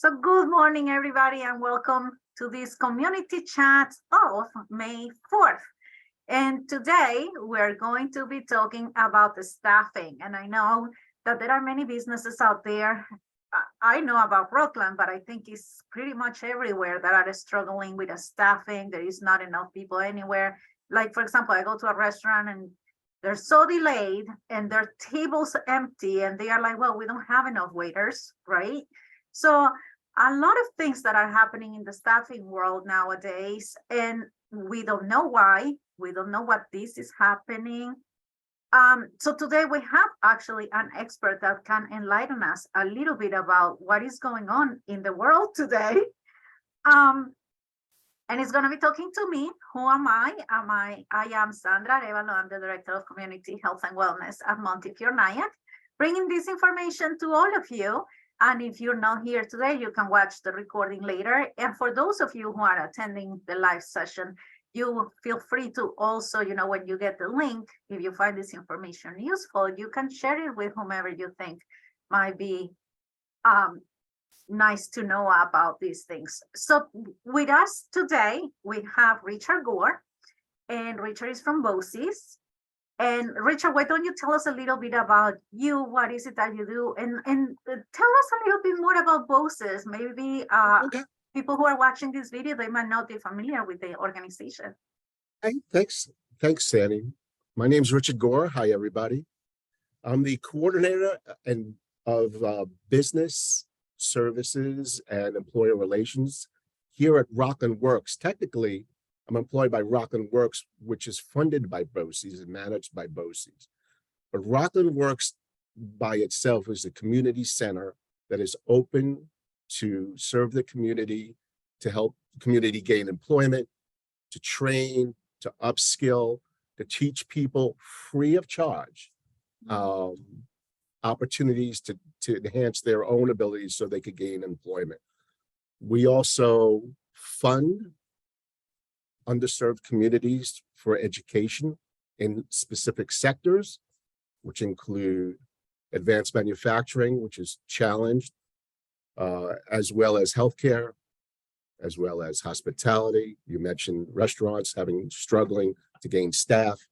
So good morning, everybody, and welcome to this community chat of May 4th. And today we're going to be talking about the staffing. And I know that there are many businesses out there. I know about Rockland, but I think it's pretty much everywhere that are struggling with the staffing. There is not enough people anywhere. Like, for example, I go to a restaurant and they're so delayed and their tables empty and they are like, well, we don't have enough waiters, right? So a lot of things that are happening in the staffing world nowadays, and we don't know why. We don't know what this is happening. So today we have actually an expert that can enlighten us a little bit about what is going on in the world today. And he's going to be talking to me. Who am I? I am Sandra Arevalo. I'm the Director of Community Health and Wellness at Montefiore Nyack, bringing this information to all of you. And if you're not here today, you can watch the recording later. And for those of you who are attending the live session, you feel free to also, when you get the link, if you find this information useful, you can share it with whomever you think might be nice to know about these things. So with us today, we have Richard Gore, and Richard is from BOCES. And Richard, why don't you tell us a little bit about you? What is it that you do? And tell us a little bit more about BOCES. Maybe Okay. people who are watching this video, they might not be familiar with the organization. Hey, thanks, Sandy. My name's Richard Gore. Hi, everybody. I'm the coordinator of business services and employer relations here at Rockland Works. Technically, I'm employed by Rockland Works, which is funded by BOCES and managed by BOCES. But Rockland Works by itself is a community center that is open to serve the community, to help the community gain employment, to train, to upskill, to teach people free of charge opportunities to enhance their own abilities so they could gain employment. We also fund underserved communities for education in specific sectors, which include advanced manufacturing, which is challenged, as well as healthcare, as well as hospitality. You mentioned restaurants struggling to gain staff,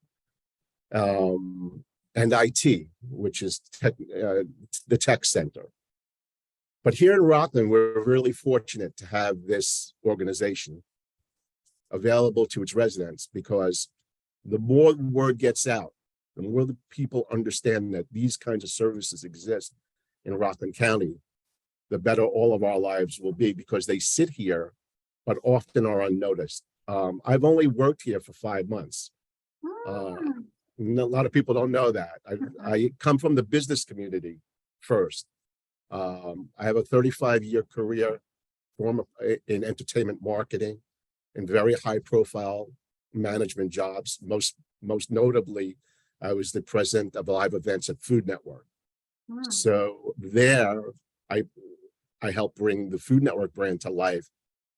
and IT, which is the tech center. But here in Rockland, we're really fortunate to have this organization available to its residents, because the more the word gets out, the more the people understand that these kinds of services exist in Rockland County, the better all of our lives will be, because they sit here, but often are unnoticed. I've only worked here for 5 months. A lot of people don't know that. I come from the business community first. I have a 35-year career in entertainment marketing and very high-profile management jobs. Most notably, I was the president of live events at Food Network. So there, I helped bring the Food Network brand to life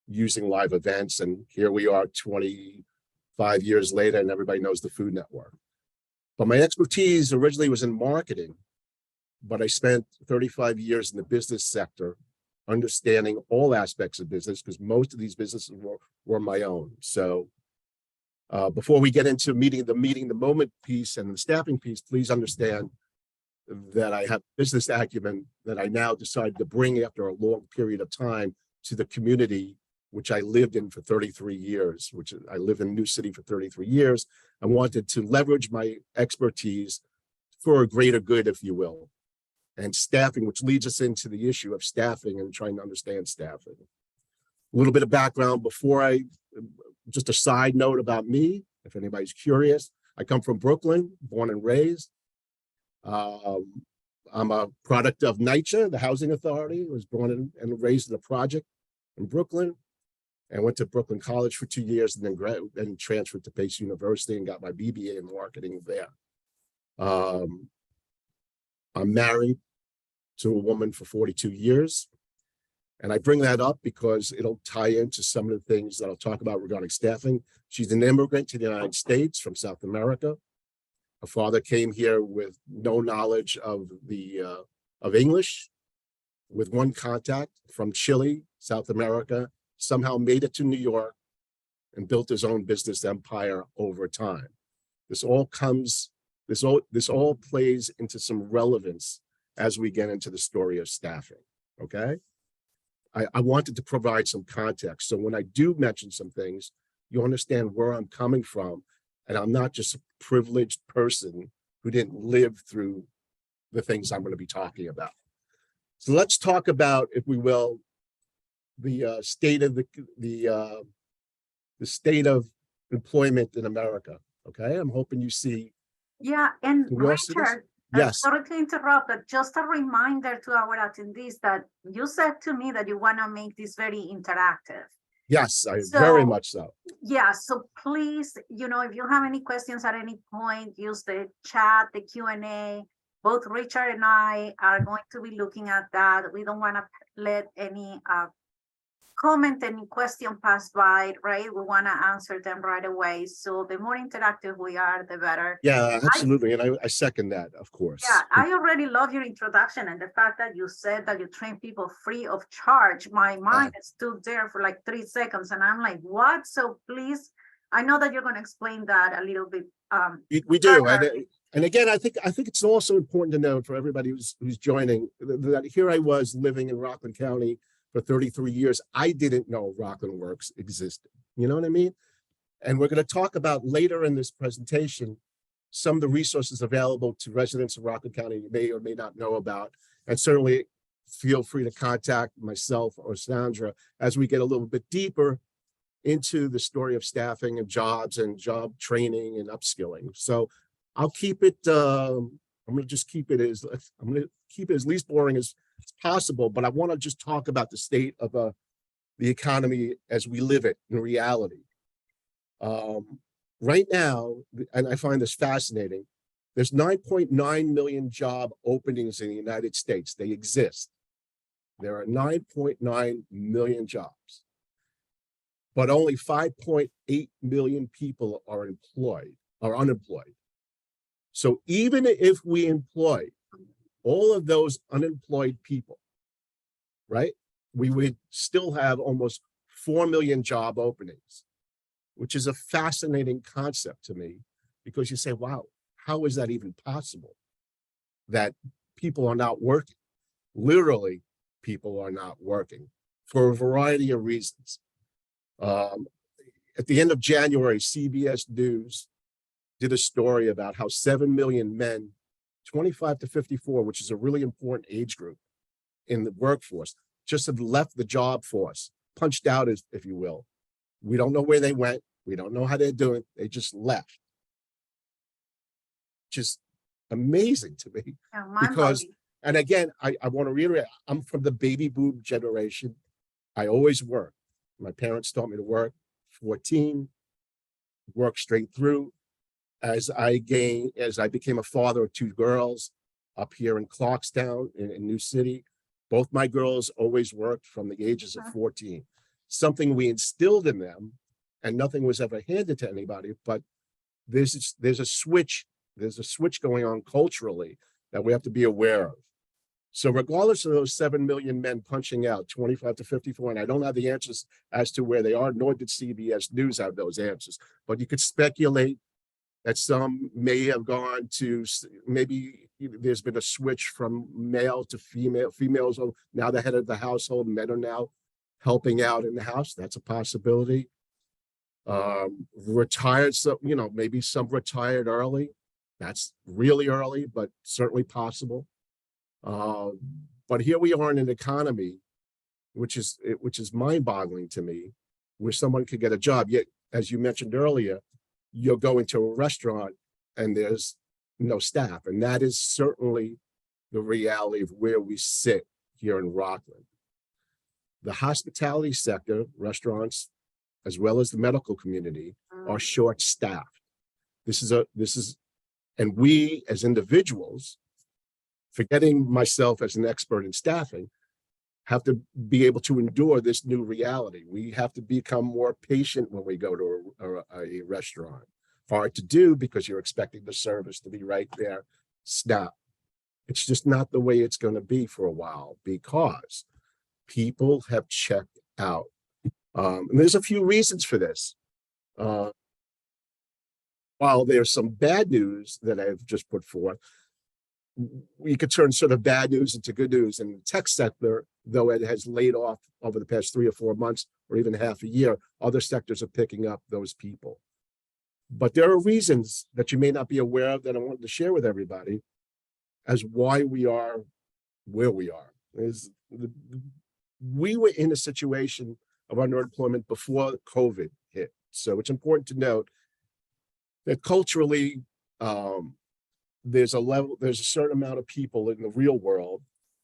using live events, and here we are 25 years later, and everybody knows the Food Network. But my expertise originally was in marketing, but I spent 35 years in the business sector, understanding all aspects of business, because most of these businesses were my own. So before we get into the moment piece and the staffing piece, please understand that I have business acumen that I now decided to bring after a long period of time to the community, which I lived in for 33 years, I lived in New City for 33 years. I wanted to leverage my expertise for a greater good, if you will. And staffing, which leads us into the issue of staffing and trying to understand staffing. A little bit of background just a side note about me, if anybody's curious. I come from Brooklyn, born and raised. I'm a product of NYCHA, the housing authority. I was born and raised in a project in Brooklyn, and went to Brooklyn College for 2 years, and then transferred to Pace University and got my BBA in marketing there. I'm married to a woman for 42 years. And I bring that up because it'll tie into some of the things that I'll talk about regarding staffing. She's an immigrant to the United States from South America. Her father came here with no knowledge of English. with one contact from Chile, South America, somehow made it to New York and built his own business empire over time. This all plays into some relevance as we get into the story of staffing, okay? I wanted to provide some context. So when I do mention some things, you understand where I'm coming from, and I'm not just a privileged person who didn't live through the things I'm going to be talking about. So let's talk about, if we will, the state of the state of employment in America. Okay, I'm hoping you see. Yeah, and Can you all see this? Richard, Yes. sorry to interrupt, but just a reminder to our attendees that you said to me that you want to make this very interactive. Yes, So, very much so. Yeah, so please, if you have any questions at any point, use the chat, the Q&A. Both Richard and I are going to be looking at that. We don't want to let any comment, any question pass by, right? We want to answer them right away. So the more interactive we are, the better. Yeah, absolutely. And I second that, of course. Yeah, I already love your introduction and the fact that you said that you train people free of charge. My mind stood there for like 3 seconds and I'm like, what? So please, I know that you're going to explain that a little bit. We do. And again, I think it's also important to note for everybody who's joining that here I was living in Rockland County for 33 years. I didn't know Rockland Works existed. You know what I mean? And we're going to talk about later in this presentation some of the resources available to residents of Rockland County you may or may not know about. And certainly feel free to contact myself or Sandra as we get a little bit deeper into the story of staffing and jobs and job training and upskilling. So I'll keep it, I'm going to just keep it as least boring as possible, but I want to just talk about the state of the economy as we live it in reality. Right now, and I find this fascinating, there's 9.9 million job openings in the United States. They exist. There are 9.9 million jobs, but only 5.8 million people are unemployed. So even if we employ all of those unemployed people, right, we would still have almost 4 million job openings, which is a fascinating concept to me, because you say, wow, how is that even possible that people are not working? Literally, people are not working for a variety of reasons. At the end of January, CBS News did a story about how 7 million men, 25 to 54, which is a really important age group in the workforce, just have left the job force, punched out, if you will. We don't know where they went. We don't know how they're doing. They just left. Just amazing to me. Because, and again, I want to reiterate, I'm from the baby boom generation. I always worked. My parents taught me to work. 14, work straight through. As I became a father of 2 girls up here in Clarkstown in New City, both my girls always worked from the ages of 14. Something we instilled in them, and nothing was ever handed to anybody, but there's a switch going on culturally that we have to be aware of. So regardless of those 7 million men punching out, 25 to 54, and I don't have the answers as to where they are, nor did CBS News have those answers, but you could speculate that some may have gone to, maybe there's been a switch from male to female. Females are now the head of the household. Men are now helping out in the house. That's a possibility. Retired, so maybe some retired early. That's really early, but certainly possible. But here we are in an economy which is mind-boggling to me, where someone could get a job. Yet, as you mentioned earlier, you'll go into a restaurant and there's no staff. And that is certainly the reality of where we sit here in Rockland. The hospitality sector, restaurants, as well as the medical community, are short-staffed. And we as individuals, forgetting myself as an expert in staffing, have to be able to endure this new reality. We have to become more patient when we go to a restaurant. Hard to do because you're expecting the service to be right there, snap. It's just not the way it's going to be for a while because people have checked out. And there's a few reasons for this. Uh, while there's some bad news that I've just put forth, we could turn sort of bad news into good news. In the tech sector, though it has laid off over the past 3 or 4 months or even half a year, other sectors are picking up those people. But there are reasons that you may not be aware of that I wanted to share with everybody as why we are where we are. We were in a situation of underemployment before COVID hit. So it's important to note that culturally, there's a certain amount of people in the real world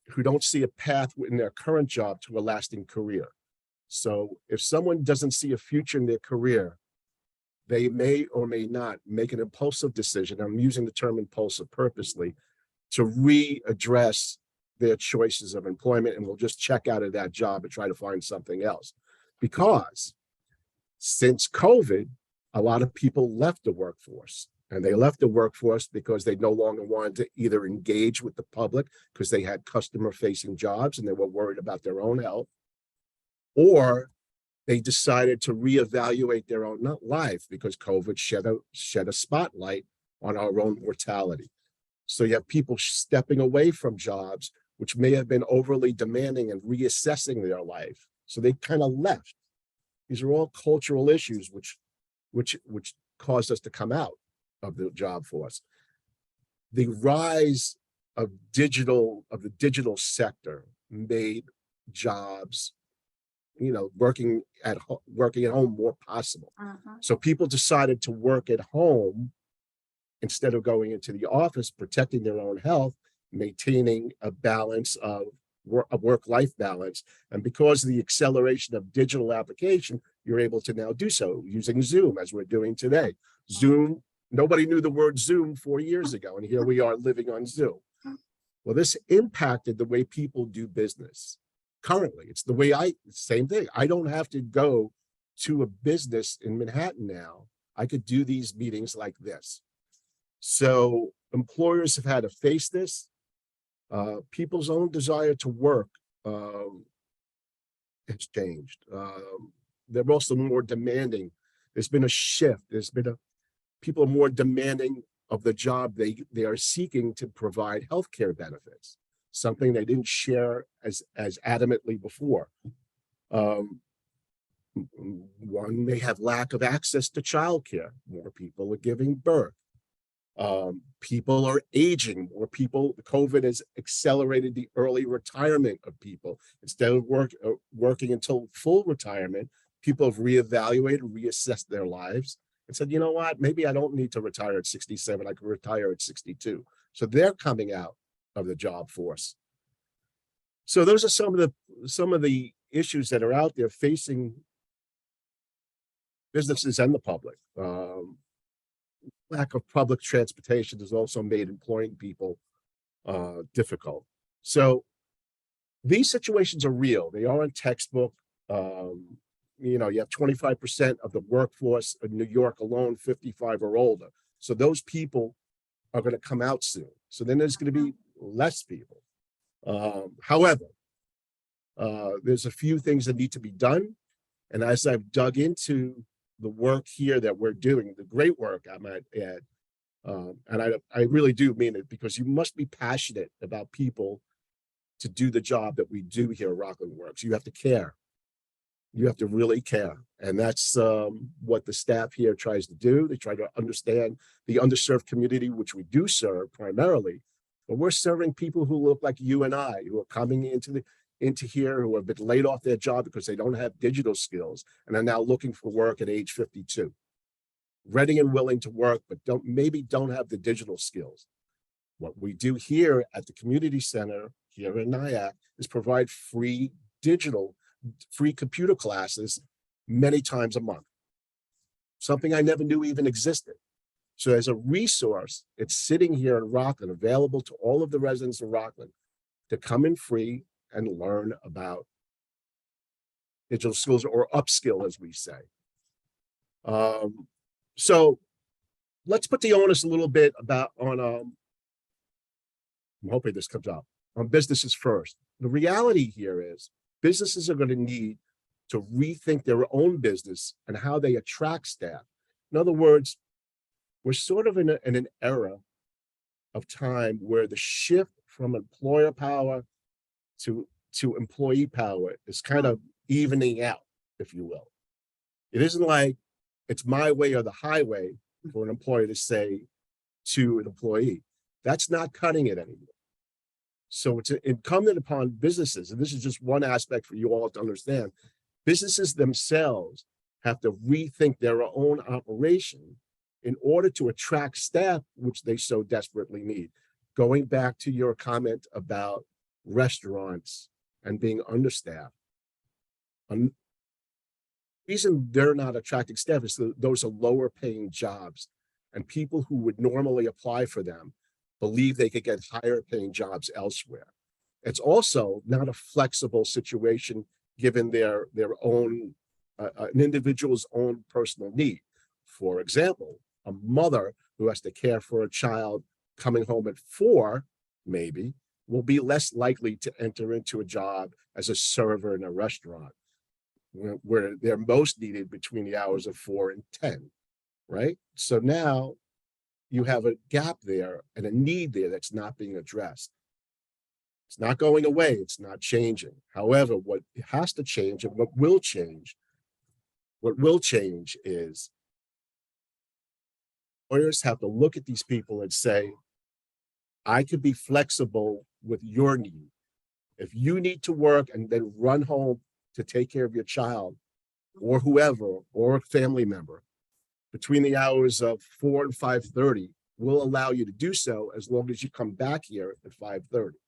who don't see a path in their current job to a lasting career. So if someone doesn't see a future in their career, they may or may not make an impulsive decision. I'm using the term impulsive purposely to readdress their choices of employment, and will just check out of that job and try to find something else. Because since COVID, a lot of people left the workforce. And they left the workforce because they no longer wanted to either engage with the public because they had customer-facing jobs and they were worried about their own health, or they decided to reevaluate their own life because COVID shed a spotlight on our own mortality. So you have people stepping away from jobs which may have been overly demanding and reassessing their life. So they kind of left. These are all cultural issues which caused us to come out of the job force. The rise of the digital sector made jobs, working at home more possible. So people decided to work at home instead of going into the office, protecting their own health, maintaining a balance of a work-life balance. And because of the acceleration of digital application, you're able to now do so using Zoom, as we're doing today. Zoom, nobody knew the word Zoom 4 years ago, and here we are living on Zoom. Well, this impacted the way people do business. Currently, it's the way same thing. I don't have to go to a business in Manhattan now. I could do these meetings like this. So employers have had to face this. People's own desire to work has changed. They're also more demanding. There's been a shift. People are more demanding of the job they are seeking to provide healthcare benefits, something they didn't share as adamantly before. One may have lack of access to childcare. More people are giving birth. People are aging. More people. COVID has accelerated the early retirement of people. Instead of working until full retirement, people have reevaluated, reassessed their lives, and said, you know what, maybe I don't need to retire at 67. I can retire at 62. So they're coming out of the job force. So those are some of the issues that are out there facing businesses and the public. Lack of public transportation has also made employing people difficult. So these situations are real. They aren't textbook. You have 25% of the workforce in New York alone, 55 or older. So those people are going to come out soon. So then there's going to be less people. However, there's a few things that need to be done. And as I've dug into the work here that we're doing, the great work I might add, and I really do mean it, because you must be passionate about people to do the job that we do here at Rockland Works. You have to care. You have to really care. And that's what the staff here tries to do. They try to understand the underserved community, which we do serve primarily, but we're serving people who look like you and I, who are coming into here, who have been laid off their job because they don't have digital skills and are now looking for work at age 52. Ready and willing to work, but maybe don't have the digital skills. What we do here at the community center here in Nyack is provide free computer classes many times a month, something I never knew even existed. So as a resource, it's sitting here in Rockland, available to all of the residents of Rockland to come in free and learn about digital skills, or upskill, as we say. So let's put the onus a little bit on I'm hoping this comes up, on businesses first. The reality here is businesses are going to need to rethink their own business and how they attract staff. In other words, we're sort of in an era of time where the shift from employer power to employee power is kind of evening out, if you will. It isn't like it's my way or the highway for an employer to say to an employee. That's not cutting it anymore. So it's incumbent upon businesses, and this is just one aspect for you all to understand, businesses themselves have to rethink their own operation in order to attract staff, which they so desperately need. Going back to your comment about restaurants and being understaffed, the reason they're not attracting staff is that those are lower paying jobs, and people who would normally apply for them believe they could get higher paying jobs elsewhere. It's also not a flexible situation given their own, an individual's own personal need. For example, a mother who has to care for a child coming home at 4, maybe, will be less likely to enter into a job as a server in a restaurant where they're most needed between the hours of 4 and 10, right? So now you have a gap there and a need there that's not being addressed. It's not going away, it's not changing. However, what has to change and what will change is lawyers have to look at these people and say, I could be flexible with your need. If you need to work and then run home to take care of your child or whoever, or a family member, between the hours of 4 and 5:30, we'll allow you to do so as long as you come back here at 5:30.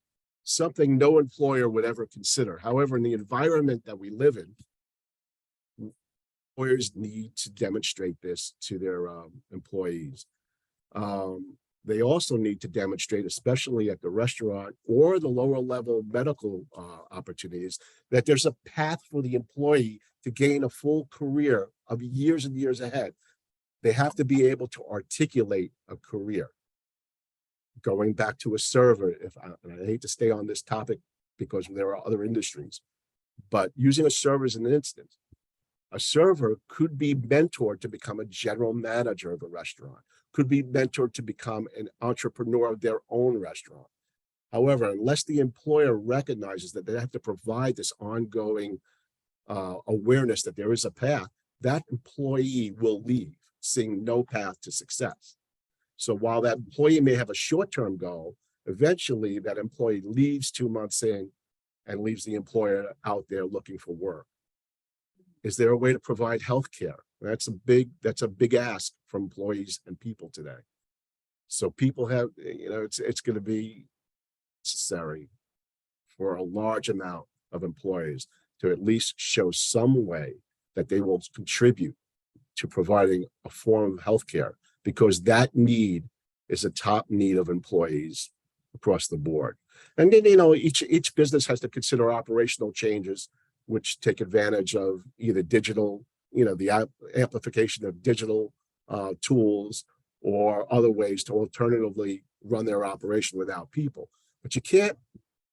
Something no employer would ever consider. However, in the environment that we live in, employers need to demonstrate this to their employees. They also need to demonstrate, especially at the restaurant or the lower level medical opportunities, that there's a path for the employee to gain a full career of years and years ahead. They have to be able to articulate a career. Going back to a server, and I hate to stay on this topic because there are other industries, but using a server as an instance, a server could be mentored to become a general manager of a restaurant, could be mentored to become an entrepreneur of their own restaurant. However, unless the employer recognizes that they have to provide this ongoing awareness that there is a path, that employee will leave, seeing no path to success. So while that employee may have a short-term goal, eventually that employee leaves 2 months in and leaves the employer out there looking for work. Is there a way to provide health care? That's a big ask from employees and people today. So people have, it's going to be necessary for a large amount of employees to at least show some way that they will contribute to providing a form of healthcare, because that need is a top need of employees across the board. And then, each business has to consider operational changes, which take advantage of either digital, the amplification of digital tools or other ways to alternatively run their operation without people. But you can't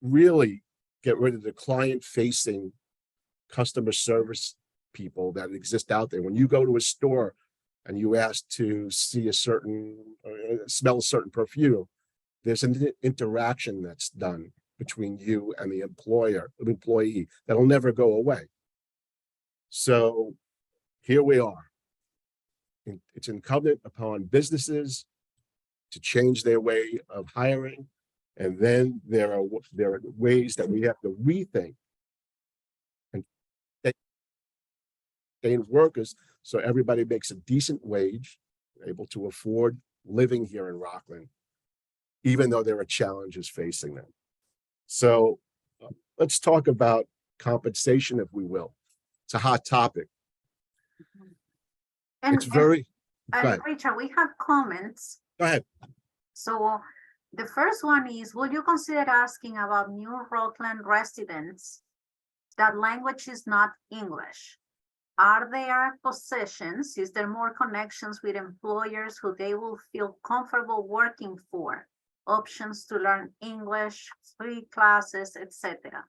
really get rid of the client-facing customer service people that exist out there. When you go to a store and you ask to see smell a certain perfume, there's an interaction that's done between you and the employee that'll never go away. So here we are. It's incumbent upon businesses to change their way of hiring. And then there are ways that we have to rethink and retain workers so everybody makes a decent wage, able to afford living here in Rockland, even though there are challenges facing them. So let's talk about compensation, if we will. It's a hot topic. It's very. And Richard, we have comments. Go ahead. So the first one is, would you consider asking about new Rockland residents that language is not English? Are there positions? Is there more connections with employers who they will feel comfortable working for? options to learn English, free classes, etc.?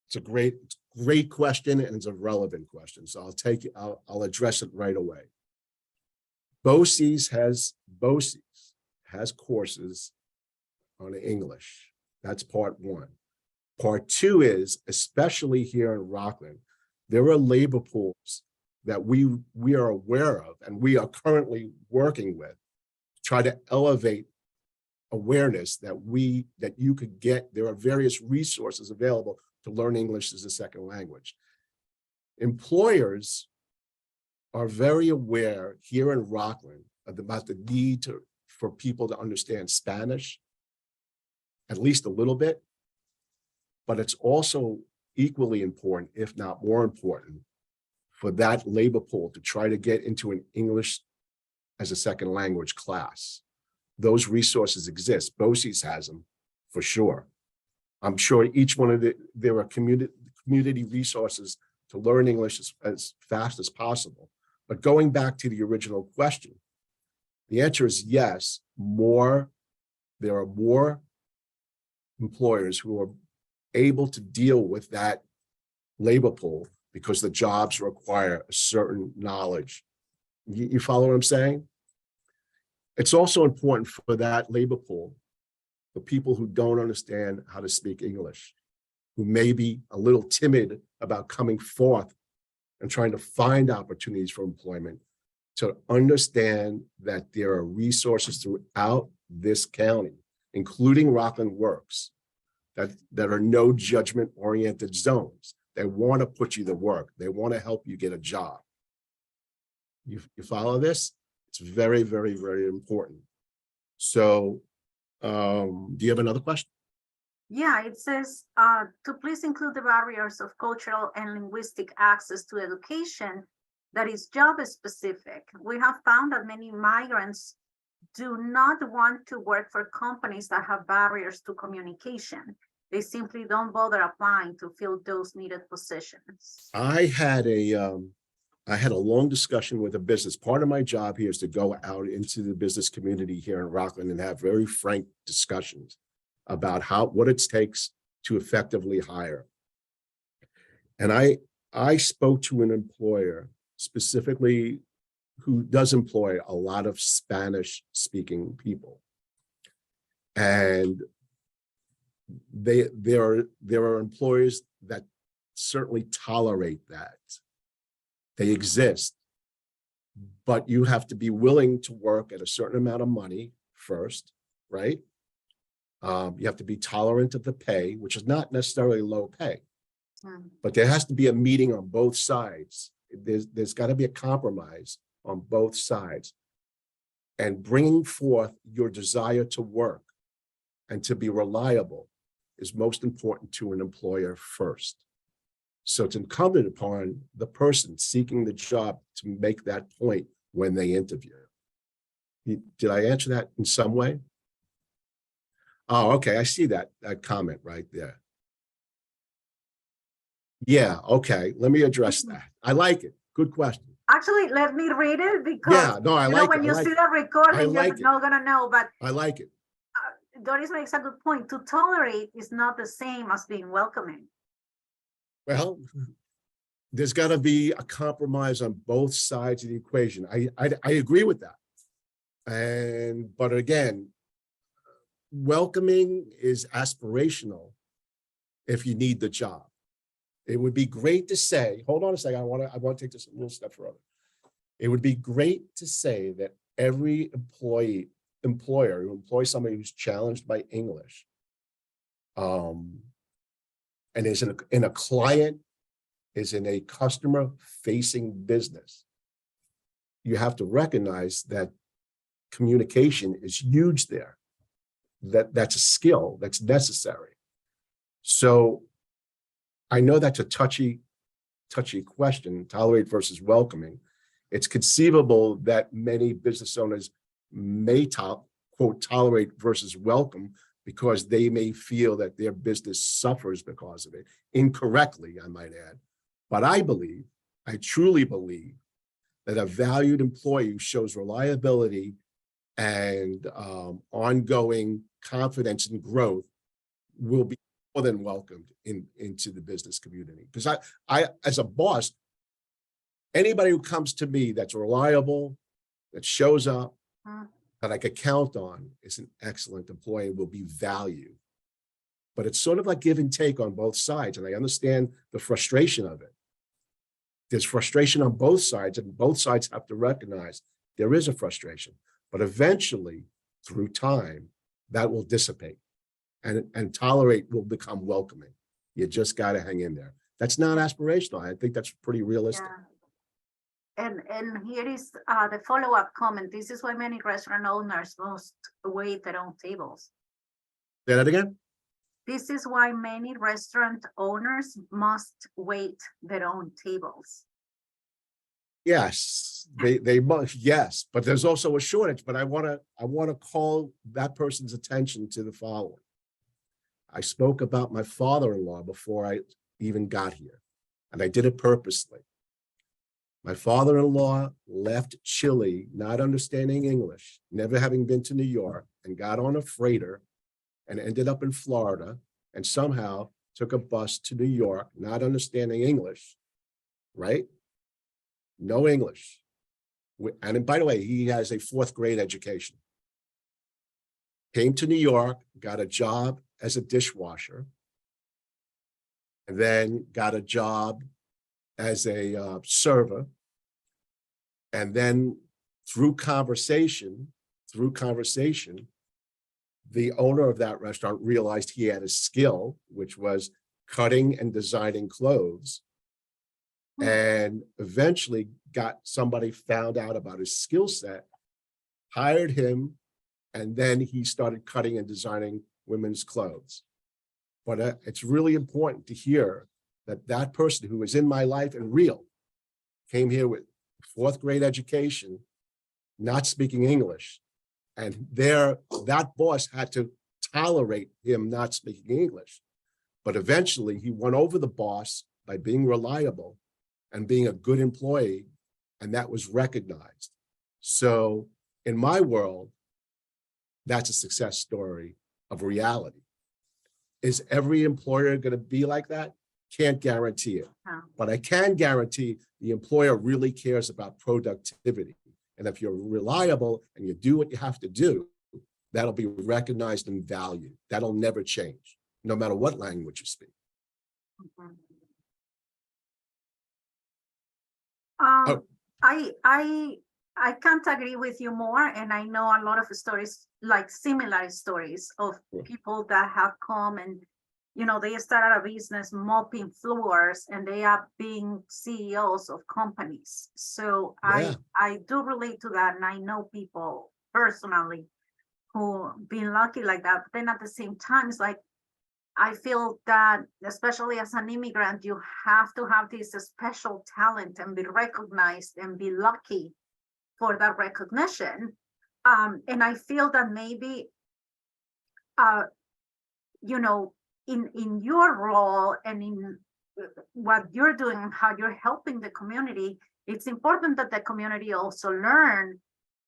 It's a great question, and it's a relevant question. So I'll address it right away. BOCES has courses on English. That's part one. Part two is, especially here in Rockland, there are labor pools that we are aware of and we are currently working with to try to elevate awareness that you could get. There are various resources available to learn English as a second language. Employers are very aware here in Rockland about the need for people to understand Spanish, at least a little bit, but it's also equally important, if not more important, for that labor pool to try to get into an English as a second language class. Those resources exist. BOCES has them for sure. I'm sure each one of there are community resources to learn English as fast as possible. But going back to the original question, the answer is yes. There are more employers who are able to deal with that labor pool because the jobs require a certain knowledge. You follow what I'm saying? It's also important for that labor pool, for people who don't understand how to speak English, who may be a little timid about coming forth and trying to find opportunities for employment, to understand that there are resources throughout this county, including Rockland Works, that are no judgment oriented zones. They want to put you to work. They want to help you get a job. You follow this? It's very, very, very important. So do you have another question? Yeah, it says to please include the barriers of cultural and linguistic access to education that is job specific. We have found that many migrants do not want to work for companies that have barriers to communication. They simply don't bother applying to fill those needed positions. I had a long discussion with a business. Part of my job here is to go out into the business community here in Rockland and have very frank discussions about what it takes to effectively hire. And I spoke to an employer specifically who does employ a lot of Spanish speaking people. And there are employers that certainly tolerate that. They exist, but you have to be willing to work at a certain amount of money first, right? You have to be tolerant of the pay, which is not necessarily low pay, but there has to be a meeting on both sides. There's got to be a compromise on both sides, and bringing forth your desire to work and to be reliable is most important to an employer first. So it's incumbent upon the person seeking the job to make that point when they interview. Did I answer that in some way? Oh, okay. I see that comment right there. Yeah. Okay. Let me address that. I like it. Good question. Actually, let me read it because yeah, no, I like it. When you see the recording, you're not gonna know. But I like it. Doris makes a good point. To tolerate is not the same as being welcoming. Well, there's got to be a compromise on both sides of the equation. I agree with that. But again, welcoming is aspirational if you need the job. It would be great to say, hold on a second, I want to take this a little step further. It would be great to say that every employer who employs somebody who's challenged by English, and is in a client, is in a customer-facing business, you have to recognize that communication is huge there. That's a skill that's necessary. So I know that's a touchy question, tolerate versus welcoming. It's conceivable that many business owners may quote tolerate versus welcome because they may feel that their business suffers because of it, incorrectly, I might add. But I truly believe that a valued employee who shows reliability and ongoing confidence and growth will be more than welcomed into the business community. Because I, as a boss, anybody who comes to me that's reliable, that shows up, that I could count on is an excellent employee, will be valued. But it's sort of like give and take on both sides. And I understand the frustration of it. There's frustration on both sides, and both sides have to recognize there is a frustration. But eventually, through time, that will dissipate, and tolerate will become welcoming. You just got to hang in there. That's not aspirational. I think that's pretty realistic. Yeah. And here is the follow-up comment. This is why many restaurant owners must wait their own tables. Say that again? This is why many restaurant owners must wait their own tables. Yes, they must, yes, but there's also a shortage. But I want to call that person's attention to the following. I spoke about my father-in-law before I even got here, and I did it purposely. My father-in-law left Chile, not understanding English, never having been to New York, and got on a freighter and ended up in Florida, and somehow took a bus to New York, not understanding English, right? No English. And by the way, he has a 4th grade education. Came to New York, got a job as a dishwasher, and then got a job as a server. And then through conversation, the owner of that restaurant realized he had a skill, which was cutting and designing clothes, and eventually got somebody found out about his skill set, hired him, and then he started cutting and designing women's clothes. But it's really important to hear that that person who was in my life and real came here with 4th grade education, not speaking English. And that boss had to tolerate him not speaking English. But eventually he won over the boss by being reliable and being a good employee, and that was recognized. So in my world, that's a success story of reality. Is every employer going to be like that? Can't guarantee it. But I can guarantee the employer really cares about productivity. And if you're reliable and you do what you have to do, that'll be recognized and valued. That'll never change, no matter what language you speak. I can't agree with you more, and I know a lot of stories, like similar stories of people that have come and, you know, they started a business mopping floors and they are being CEOs of companies. So I do relate to that, and I know people personally who been lucky like that. But then at the same time, it's like, I feel that, especially as an immigrant, you have to have this special talent and be recognized and be lucky for that recognition. And I feel that maybe, you know, in your role and in what you're doing and how you're helping the community, it's important that the community also learn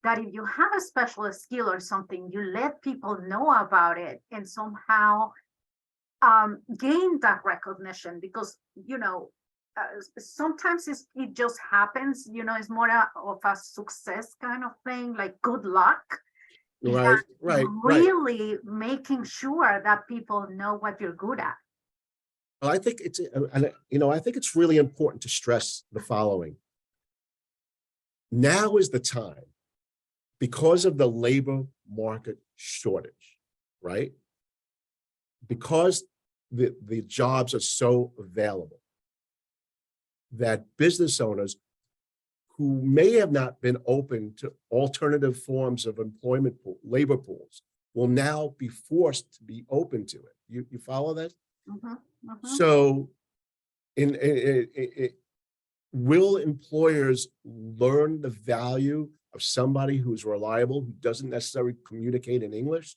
that if you have a special skill or something, you let people know about it and somehow gain that recognition. Because, you know, sometimes it just happens, you know, it's more of a success kind of thing, like good luck. Right. Really making sure that people know what you're good at. Well, I think it's, you know, I think it's really important to stress the following. Now is the time, because of the labor market shortage, right? Because the jobs are so available, that business owners who may have not been open to alternative forms of employment labor pools will now be forced to be open to it. You follow that? So will employers learn the value of somebody who's reliable, who doesn't necessarily communicate in English?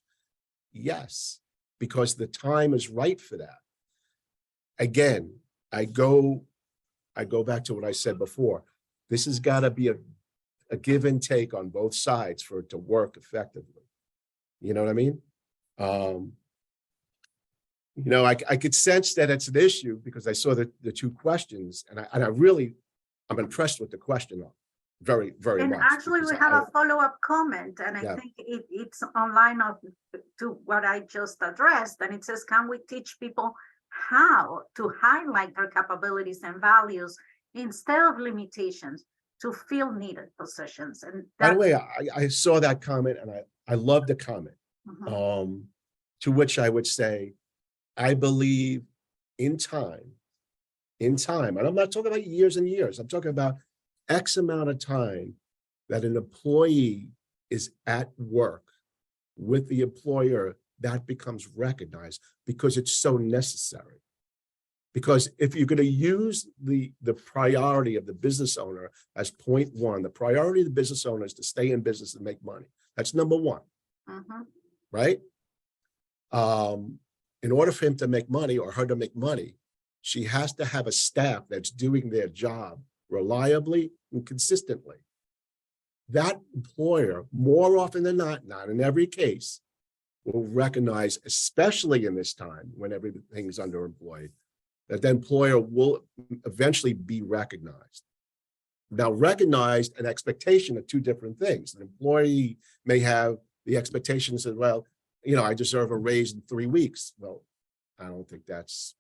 Yes, because the time is right for that. Again, I go back to what I said before. This has got to be a give and take on both sides for it to work effectively. You know what I mean? You know, I could sense that it's an issue because I saw the two questions, and I'm impressed with the question very, very And much. actually, we have a follow-up comment, and I Yeah. think it's online to what I just addressed, and it says, can we teach people how to highlight their capabilities and values instead of limitations to fill needed positions? And By the that, way, I saw that comment and I love the comment. Mhm. To which I would say, I believe in time, and I'm not talking about years and years, I'm talking about X amount of time that an employee is at work with the employer, that becomes recognized because it's so necessary. Because if you're going to use the priority of the business owner as point one, the priority of the business owner is to stay in business and make money. That's number one, Mhm. right? In order for him to make money or her to make money, she has to have a staff that's doing their job reliably and consistently. That employer, more often than not in every case, will recognize, especially in this time when everything's underemployed, that the employer will eventually be recognized. Now, recognized and expectation are two different things. An employee may have the expectations that, well, you know, I deserve a raise in 3 weeks. Well, I don't think that's,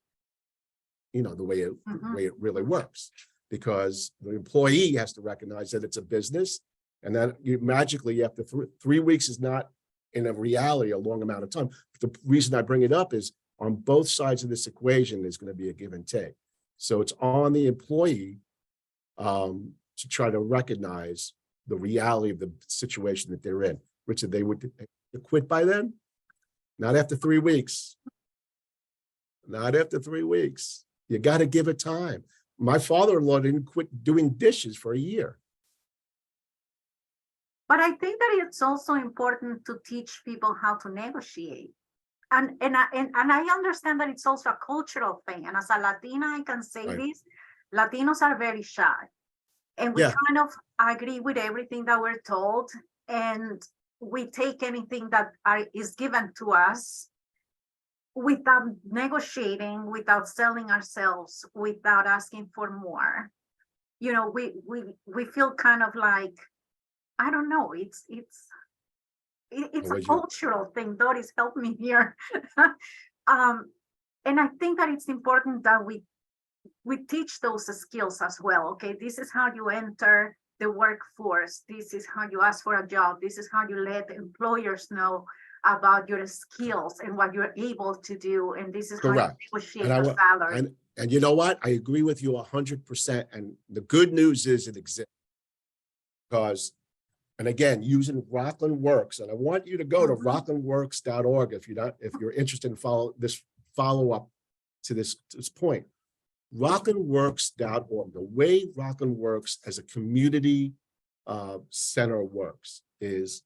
you know, the way it really works, because the employee has to recognize that it's a business, and that you magically after 3 weeks is not in a reality a long amount of time. The reason I bring it up is on both sides of this equation, there's going to be a give and take. So it's on the employee to try to recognize the reality of the situation that they're in. Richard, they would quit by then? Not after 3 weeks. Not after 3 weeks. You got to give it time. My father-in-law didn't quit doing dishes for a year. But I think that it's also important to teach people how to negotiate. And I understand that it's also a cultural thing. And as a Latina, I can say Right. this, Latinos are very shy. And we Yeah. kind of agree with everything that we're told. And we take anything that is given to us without negotiating, without selling ourselves, without asking for more. You know, we feel kind of like, I don't know, it's a cultural thing. Doris, help me here. And I think that it's important that we teach those skills as well. Okay, this is how you enter the workforce. This is how you ask for a job. This is how you let employers know about your skills and what you're able to do. And this is how you negotiate a salary. And you know what? I agree with you 100%. And the good news is it exists. Because, and again, using Rockland Works, and I want you to go to rocklandworks.org if you're interested in follow up to this point. Rocklandworks.org, the way Rockland Works as a community center works is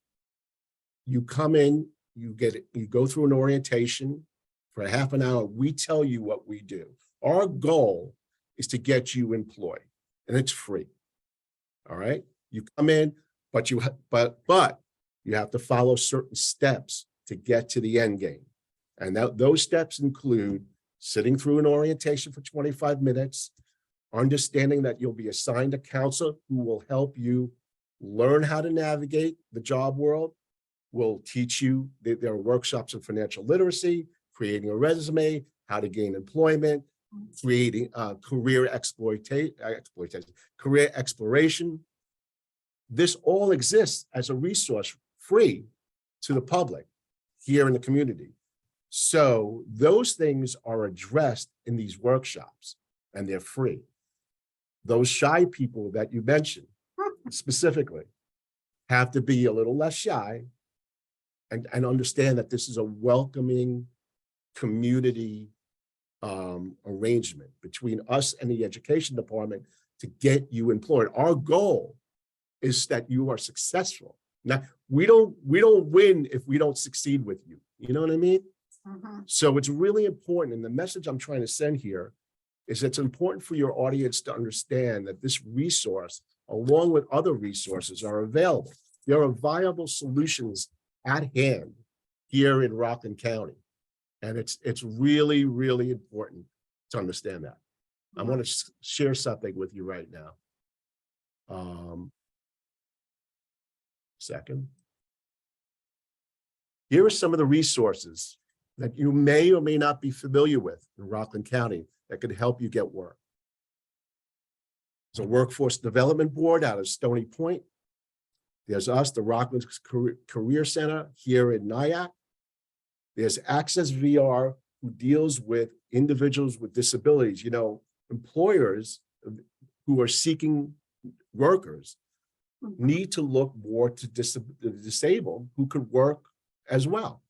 you come in, you go through an orientation for a half an hour. We tell you what we do. Our goal is to get you employed, and it's free. All right, you come in, but you have to follow certain steps to get to the end game, and those steps include sitting through an orientation for 25 minutes, understanding that you'll be assigned a counselor who will help you learn how to navigate the job world, will teach you, there are workshops in financial literacy, creating a resume, how to gain employment, creating career exploration. This all exists as a resource free to the public here in the community. So those things are addressed in these workshops, and they're free. Those shy people that you mentioned specifically have to be a little less shy and understand that this is a welcoming community arrangement between us and the education department to get you employed. Our goal is that you are successful. Now, we don't win if we don't succeed with you. You know what I mean? So it's really important, and the message I'm trying to send here is it's important for your audience to understand that this resource, along with other resources, are available. There are viable solutions at hand here in Rockland County. And it's really, really important to understand that. I want to share something with you right now. Second. Here are some of the resources that you may or may not be familiar with in Rockland County that could help you get work. There's a workforce development board out of Stony Point. There's us, the Rockland Career Center here in Nyack. There's Access VR, who deals with individuals with disabilities. You know, employers who are seeking workers need to look more to the disabled who could work as well.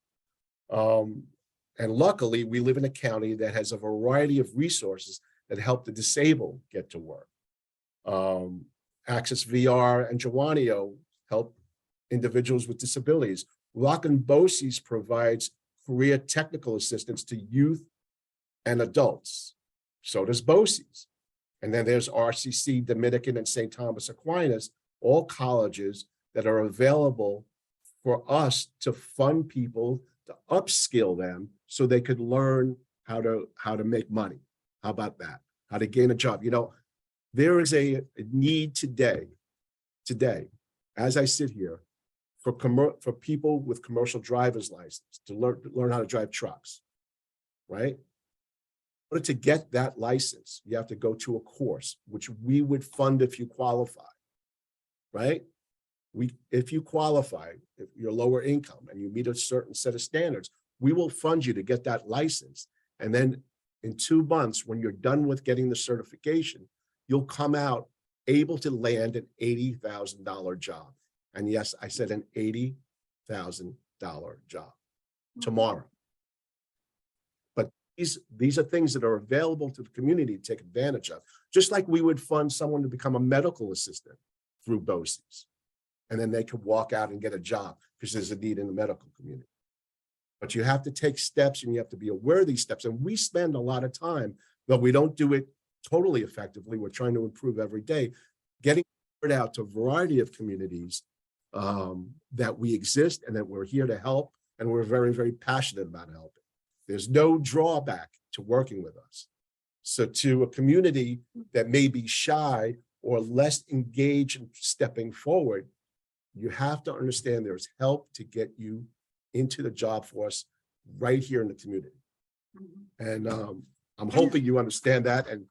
And luckily, we live in a county that has a variety of resources that help the disabled get to work. Access VR and Joanio help individuals with disabilities. Rockland BOCES provides career technical assistance to youth and adults. So does BOCES. And then there's RCC, Dominican, and St. Thomas Aquinas, all colleges that are available for us to fund people, to upskill them so they could learn how to make money. How about that? How to gain a job. You know, there is a need today, as I sit here, for people with commercial driver's license to learn how to drive trucks, right? In order to get that license, you have to go to a course, which we would fund if you qualify, right? If you qualify, if you're lower income and you meet a certain set of standards, we will fund you to get that license. And then in 2 months, when you're done with getting the certification, you'll come out able to land an $80,000 job. And yes, I said an $80,000 job tomorrow. But these are things that are available to the community to take advantage of, just like we would fund someone to become a medical assistant through BOCES. And then they could walk out and get a job because there's a need in the medical community. But you have to take steps and you have to be aware of these steps. And we spend a lot of time, though we don't do it totally effectively. We're trying to improve every day, getting word out to a variety of communities that we exist and that we're here to help. And we're very, very passionate about helping. There's no drawback to working with us. So to a community that may be shy or less engaged in stepping forward, you have to understand there's help to get you into the job force right here in the community. And I'm hoping you understand that. And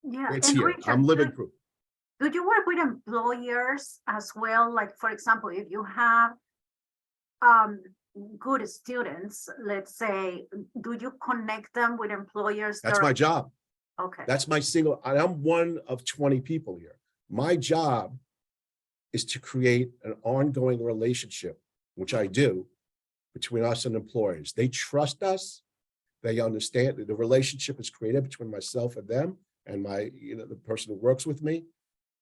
yeah, it's and here. Richard, I'm living proof. do you work with employers as well? Like, for example, if you have good students, let's say, do you connect them with employers? That's my job. Okay. That's my single, I'm one of 20 people here. My job is to create an ongoing relationship, which I do, between us and employers. They trust us. They understand that the relationship is created between myself and them and the person who works with me.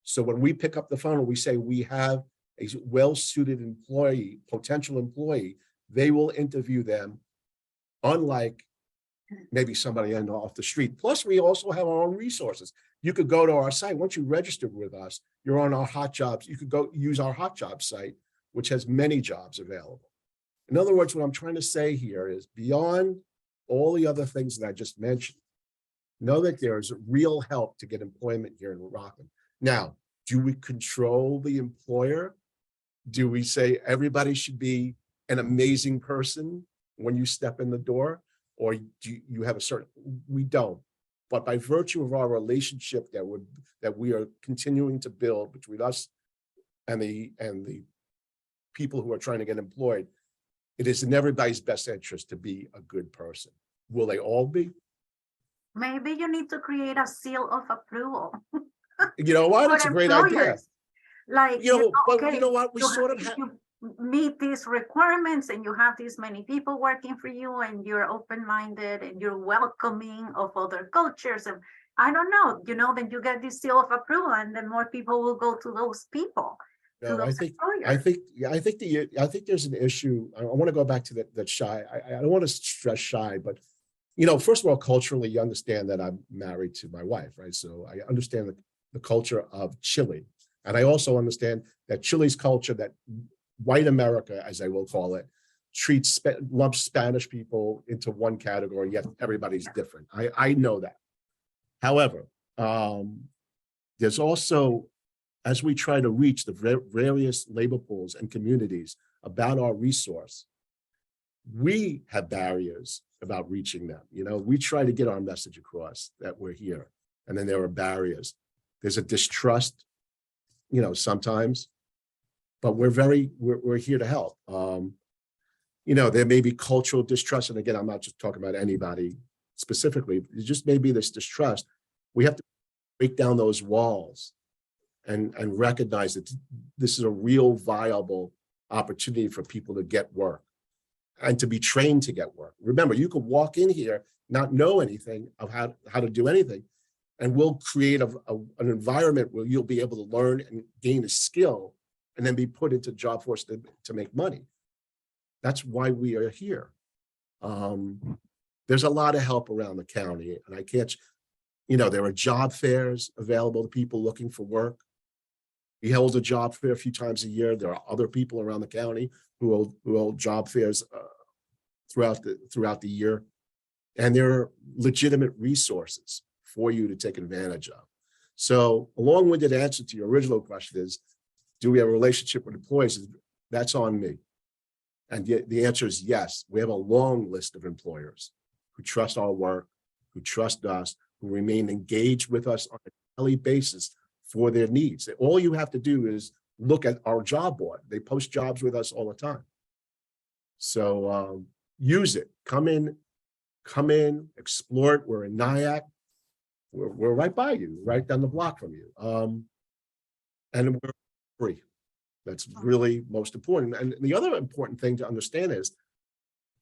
So when we pick up the phone and we say we have a well-suited employee, potential employee, they will interview them, unlike maybe somebody off the street. Plus, we also have our own resources. You could go to our site. Once you register with us, you're on our hot jobs. You could go use our hot jobs site, which has many jobs available. In other words, what I'm trying to say here is beyond all the other things that I just mentioned, know that there's real help to get employment here in Rockland. Now, do we control the employer? Do we say everybody should be an amazing person when you step in the door? Or do you have a certain, we don't. But by virtue of our relationship that we are continuing to build between us and the people who are trying to get employed, it is in everybody's best interest to be a good person. Will they all be? Maybe you need to create a seal of approval. You know what? It's a great idea. Like, but okay, you know what? We sort of you meet these requirements and you have these many people working for you and you're open-minded and you're welcoming of other cultures. And I don't know, then you get this seal of approval and then more people will go to those people. No, I think there's an issue. I want to go back to that shy. I don't want to stress shy, but first of all, culturally, you understand that I'm married to my wife, right? So I understand the culture of Chile. And I also understand that Chile's culture, that white America, as I will call it, lump Spanish people into one category, yet everybody's different. I know that. However, there's also, as we try to reach the various labor pools and communities about our resource, we have barriers about reaching them. You know, we try to get our message across that we're here, and then there are barriers. There's a distrust, you know, sometimes, but we're here to help. You know, there may be cultural distrust, and again, I'm not just talking about anybody specifically. It just may be this distrust. We have to break down those walls and recognize that this is a real viable opportunity for people to get work and to be trained to get work. Remember, you could walk in here, not know anything of how to do anything, and we'll create an environment where you'll be able to learn and gain a skill and then be put into job force to make money. That's why we are here. There's a lot of help around the county, and I can't, you know, there are job fairs available to people looking for work. We hold a job fair a few times a year. There are other people around the county who hold job fairs throughout the year, and there are legitimate resources for you to take advantage of. So, a long-winded answer to your original question is, do we have a relationship with employees? That's on me. And the answer is yes. We have a long list of employers who trust our work, who trust us, who remain engaged with us on a daily basis for their needs. All you have to do is look at our job board. They post jobs with us all the time. So use it. Come in, explore it. We're in Nyack. We're right by you, right down the block from you. And we're free. That's really most important. And the other important thing to understand is,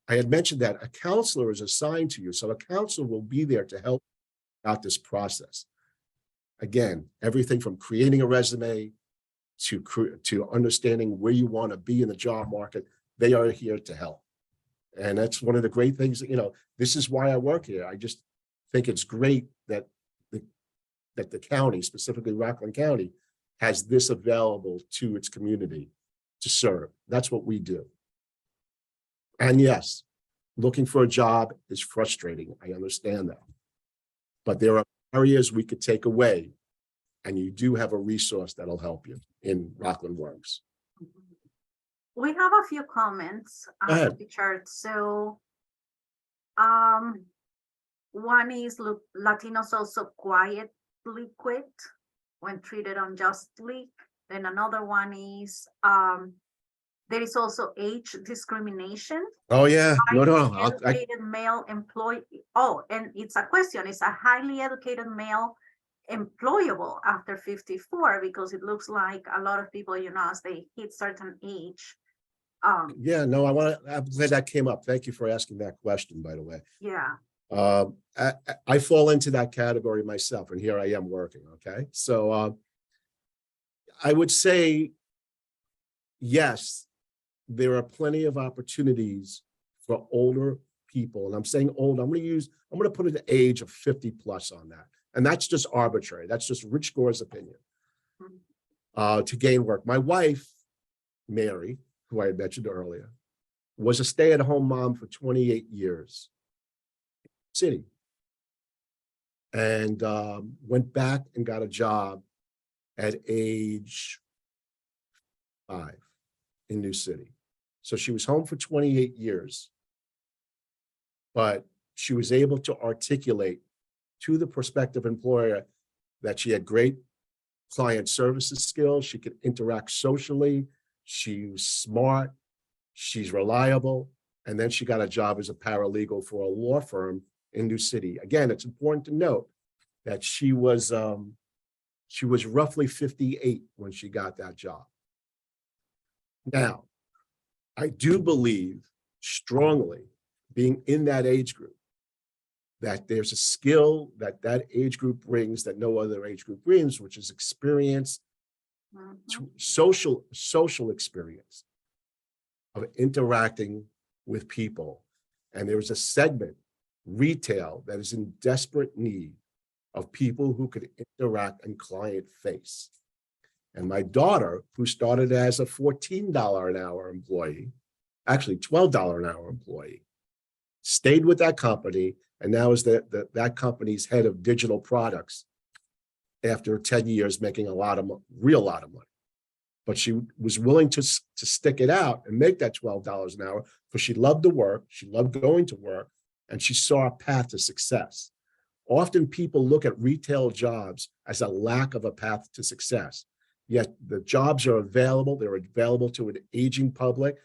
I had mentioned that a counselor is assigned to you. So a counselor will be there to help out this process. Again, everything from creating a resume to understanding where you want to be in the job market, they are here to help. And that's one of the great things, you know, this is why I work here. I just think it's great that the county, specifically Rockland County, has this available to its community to serve. That's what we do. And yes, looking for a job is frustrating. I understand that. But there are areas we could take away, and you do have a resource that'll help you in Rockland Works. We have a few comments on the chart. So one is, Latinos also quietly quit when treated unjustly. Then another one is, there is also age discrimination. Oh yeah, no. Educated male employee. Oh, and it's a question. Is a highly educated male employable after 54? Because it looks like a lot of people, you know, as they hit certain age. Yeah, no, I'm glad that came up. Thank you for asking that question, by the way. Yeah. I fall into that category myself, and here I am working. Okay, so I would say yes, there are plenty of opportunities for older people, and I'm saying old. I'm going to put an age of 50 plus on that, and that's just arbitrary. That's just Rich Gore's opinion. To gain work. My wife, Mary, who I had mentioned earlier, was a stay-at-home mom for 28 years. City, and went back and got a job at age 5 in New City. So she was home for 28 years, but she was able to articulate to the prospective employer that she had great client services skills. She could interact socially. She was smart. She's reliable. And then she got a job as a paralegal for a law firm in New City. Again, it's important to note that she was roughly 58 when she got that job. Now, I do believe strongly, being in that age group, that there's a skill that age group brings that no other age group brings, which is experience, social experience of interacting with people. And there's a segment, retail, that is in desperate need of people who could interact and client face. And my daughter, who started as a $14 an hour employee, actually $12 an hour employee, stayed with that company, and now is that company's head of digital products after 10 years, making real lot of money. But she was willing to stick it out and make that $12 an hour because she loved the work, she loved going to work, and she saw a path to success. Often people look at retail jobs as a lack of a path to success. Yet the jobs are available, they're available to an aging public,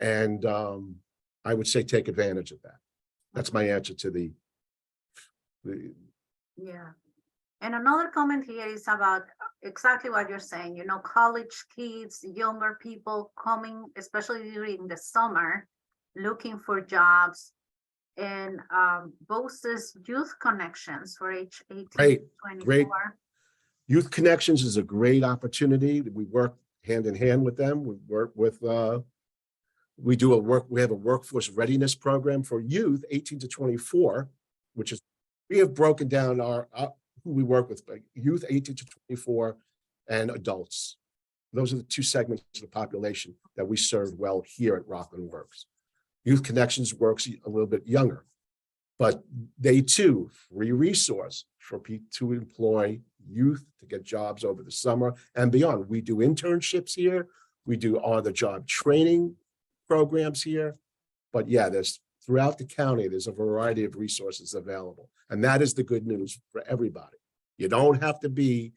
and I would say take advantage of that. That's my answer to the Yeah. And another comment here is about exactly what you're saying, you know, college kids, younger people coming, especially during the summer, looking for jobs, and boosts youth connections for age 18 great, to 24. great. Youth Connections is a great opportunity. We work hand in hand with them. We work with, we have a workforce readiness program for youth 18 to 24, which is, we have broken down who we work with, youth 18 to 24 and adults. Those are the two segments of the population that we serve well here at Rockland Works. Youth Connections works a little bit younger, but they too, free resource for people to employ youth to get jobs over the summer and beyond. We do internships here. We do on-the-job training programs here. But yeah, throughout the county, there's a variety of resources available. And that is the good news for everybody. You don't have to be,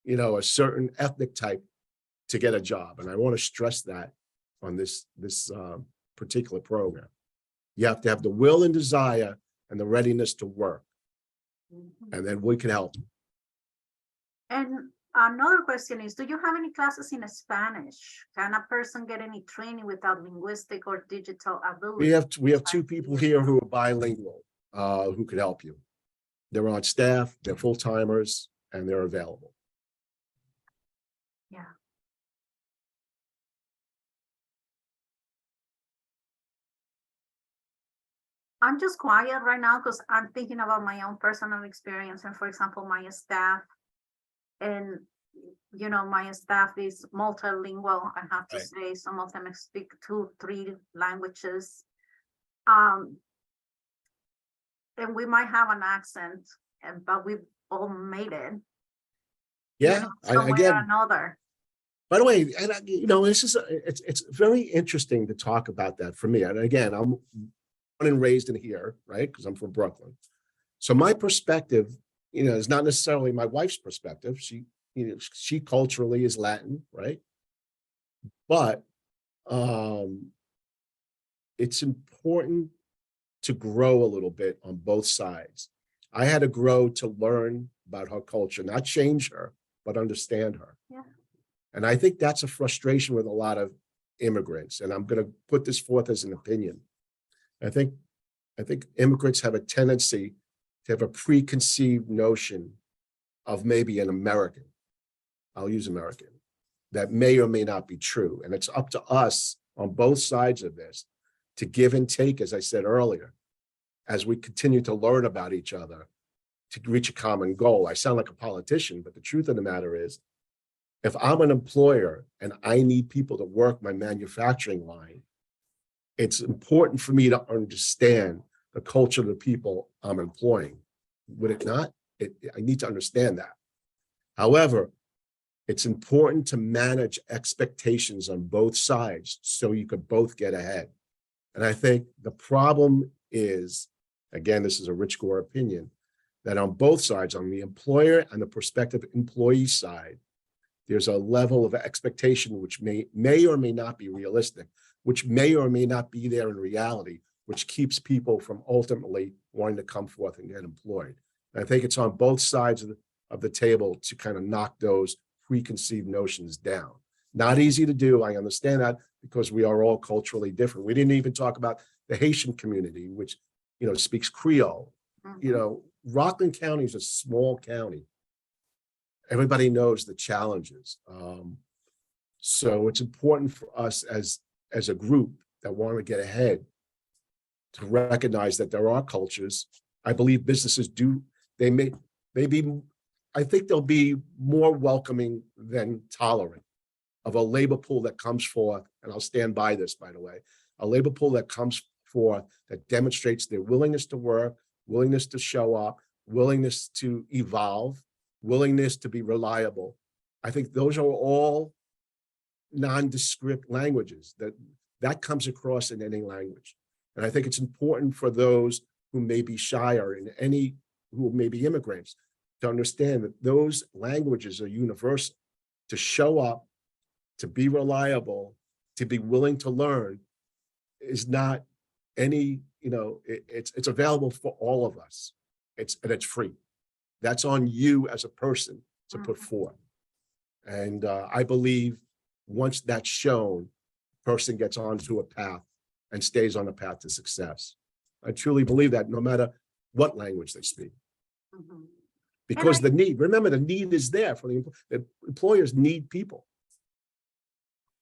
you know, a certain ethnic type to get a job. And I want to stress that on this particular program. You have to have the will and desire and the readiness to work. And then we can help. And another question is, do you have any classes in Spanish? Can a person get any training without linguistic or digital ability? We have two people here who are bilingual, who could help you. They're on staff, they're full-timers, and they're available. Yeah. I'm just quiet right now because I'm thinking about my own personal experience. And for example, my staff, and you know, my staff is multilingual. I have to say, some of them speak 2-3 languages. And we might have an accent, but we've all made it. Yeah, you know, again, or another. By the way, and you know, it's very interesting to talk about that for me. And again, I'm born and raised in here, right? Because I'm from Brooklyn. So my perspective, you know, is not necessarily my wife's perspective. She culturally is Latin, right? But it's important to grow a little bit on both sides. I had to grow to learn about her culture, not change her, but understand her. Yeah. And I think that's a frustration with a lot of immigrants. And I'm going to put this forth as an opinion. I think immigrants have a tendency to have a preconceived notion of maybe an American, I'll use American, that may or may not be true. And it's up to us on both sides of this to give and take, as I said earlier, as we continue to learn about each other to reach a common goal. I sound like a politician, but the truth of the matter is, if I'm an employer and I need people to work my manufacturing line, it's important for me to understand the culture of the people I'm employing. Would it not? I need to understand that. However, it's important to manage expectations on both sides so you could both get ahead. And I think the problem is, again, this is a Rich Gore opinion, that on both sides, on the employer and the prospective employee side, there's a level of expectation which may or may not be realistic, which may or may not be there in reality, which keeps people from ultimately wanting to come forth and get employed. And I think it's on both sides of the table to kind of knock those preconceived notions down. Not easy to do, I understand that, because we are all culturally different. We didn't even talk about the Haitian community, which, you know, speaks Creole. Mm-hmm. You know, Rockland County is a small county. Everybody knows the challenges. So it's important for us as a group that want to get ahead to recognize that there are cultures. I believe businesses I think they'll be more welcoming than tolerant of a labor pool that comes forth, and I'll stand by this, by the way, a labor pool that comes forth that demonstrates their willingness to work, willingness to show up, willingness to evolve, willingness to be reliable. I think those are all nondescript languages that comes across in any language. And I think it's important for those who may be shy or who may be immigrants to understand that those languages are universal. To show up, to be reliable, to be willing to learn is not it's available for all of us. And it's free. That's on you as a person to put forth. And I believe once that's shown, person gets onto a path and stays on a path to success. I truly believe that no matter what language they speak. Because remember, the need is there for the employers need people.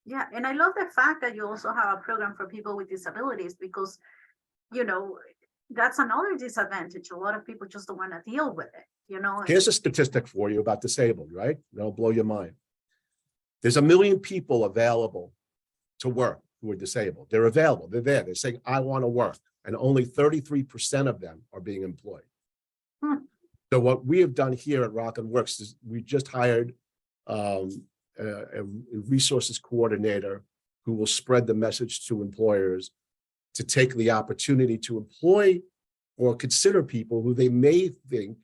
Yeah, and I love the fact that you also have a program for people with disabilities because, that's another disadvantage. A lot of people just don't want to deal with it, Here's a statistic for you about disabled, right? That'll blow your mind. There's 1 million people available to work who are disabled. They're available. They're there. They're saying, I want to work. And only 33% of them are being employed. So what we have done here at Rockland Works is we just hired a resources coordinator who will spread the message to employers to take the opportunity to employ or consider people who they may think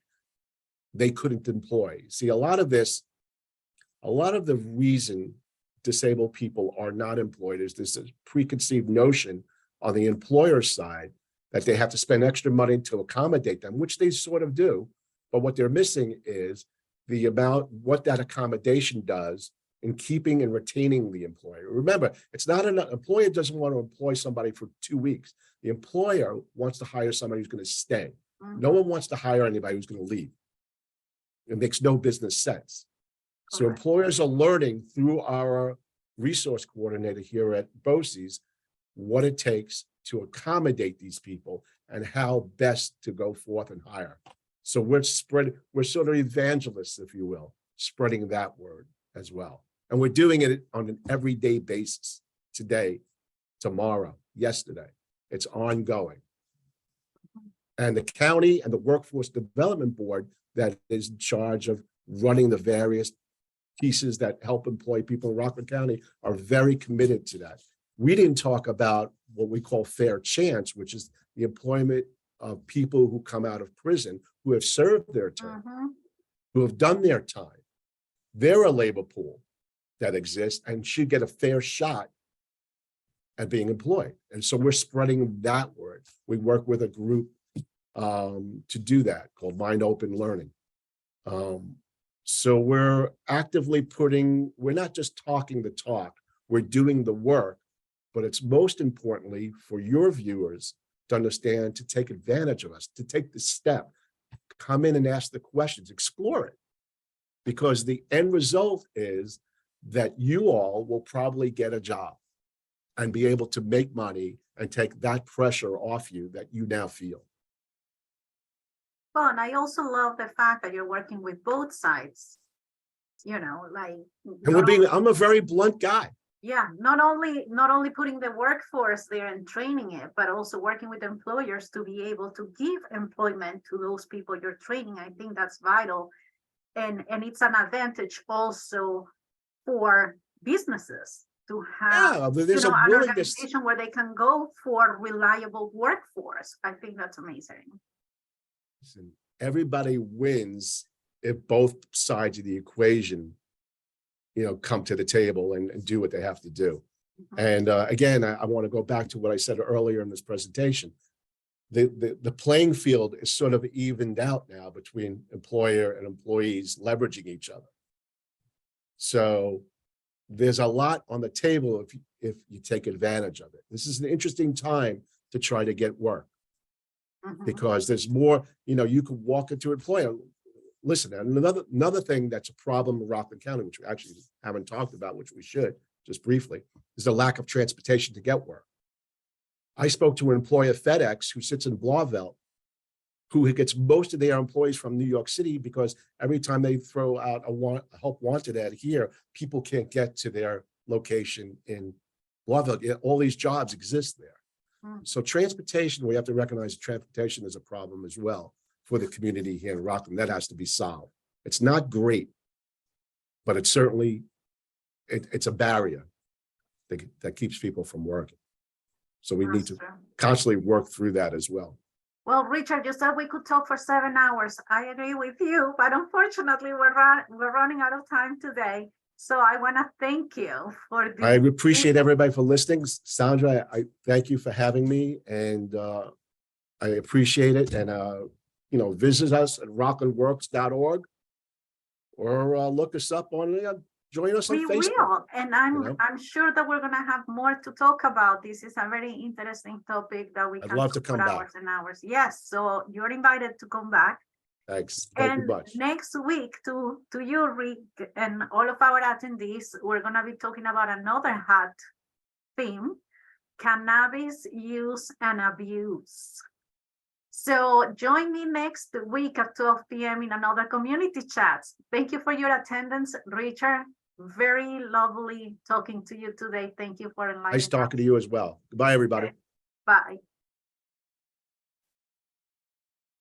they couldn't employ. See, a lot of the reason disabled people are not employed is this preconceived notion on the employer side that they have to spend extra money to accommodate them, which they sort of do. But what they're missing is what that accommodation does in keeping and retaining the employer. Remember, it's not enough. Employer doesn't want to employ somebody for 2 weeks. The employer wants to hire somebody who's going to stay. No one wants to hire anybody who's going to leave. It makes no business sense. So employers are learning through our resource coordinator here at BOCES what it takes to accommodate these people and how best to go forth and hire. So we're sort of evangelists, if you will, spreading that word as well. And we're doing it on an everyday basis, today, tomorrow, yesterday. It's ongoing. And the county and the Workforce Development Board that is in charge of running the various pieces that help employ people in Rockland County are very committed to that. We didn't talk about what we call fair chance, which is the employment of people who come out of prison, who have served their term, who have done their time. They're a labor pool that exists and should get a fair shot at being employed. And so we're spreading that word. We work with a group to do that called Mind Open Learning. So we're actively we're not just talking the talk, we're doing the work, but it's most importantly for your viewers to understand, to take advantage of us, to take the step, come in and ask the questions, explore it. Because the end result is that you all will probably get a job and be able to make money and take that pressure off you that you now feel. Well, and I also love the fact that you're working with both sides, And I'm a very blunt guy. Yeah, not only putting the workforce there and training it, but also working with employers to be able to give employment to those people you're training. I think that's vital. And it's an advantage also for businesses to have there's an a willingness organization where they can go for reliable workforce. I think that's amazing. Listen, everybody wins if both sides of the equation come to the table and do what they have to do. And again, I want to go back to what I said earlier in this presentation. The playing field is sort of evened out now between employer and employees leveraging each other. So there's a lot on the table if you take advantage of it. This is an interesting time to try to get work because there's more, you could walk into an employer. Listen, another thing that's a problem in Rockland County, which we actually haven't talked about, which we should just briefly, is the lack of transportation to get work. I spoke to an employee of FedEx who sits in Blauvelt, who gets most of their employees from New York City because every time they throw out a help wanted ad here, people can't get to their location in all these jobs exist there. Mm. So transportation, we have to recognize transportation is a problem as well for the community here in Rockland. That has to be solved. It's not great, but it's certainly, it's a barrier that keeps people from working. So we need That's to true. constantly work through that as well. Well, Richard, you said we could talk for 7 hours. I agree with you, but unfortunately, we're running out of time today. So I want to thank you for this. I appreciate everybody for listening. Sandra, I thank you for having me, and I appreciate it. And visit us at rocklandworks.org or look us up on join us on We Facebook. will, and I'm sure that we're gonna have more to talk about. This is a very interesting topic that we I'd can love to talk come for back. hours and hours. Yes, so you're invited to come back. Thanks. Thank you And much. next week, to you, Rick, and all of our attendees, we're gonna be talking about another hot theme: cannabis use and abuse. So join me next week at 12 p.m. in another community chat. Thank you for your attendance, Richard. Very lovely talking to you today. Thank you for enlightening Nice talking us. to you as well. Goodbye, everybody. Okay. Bye.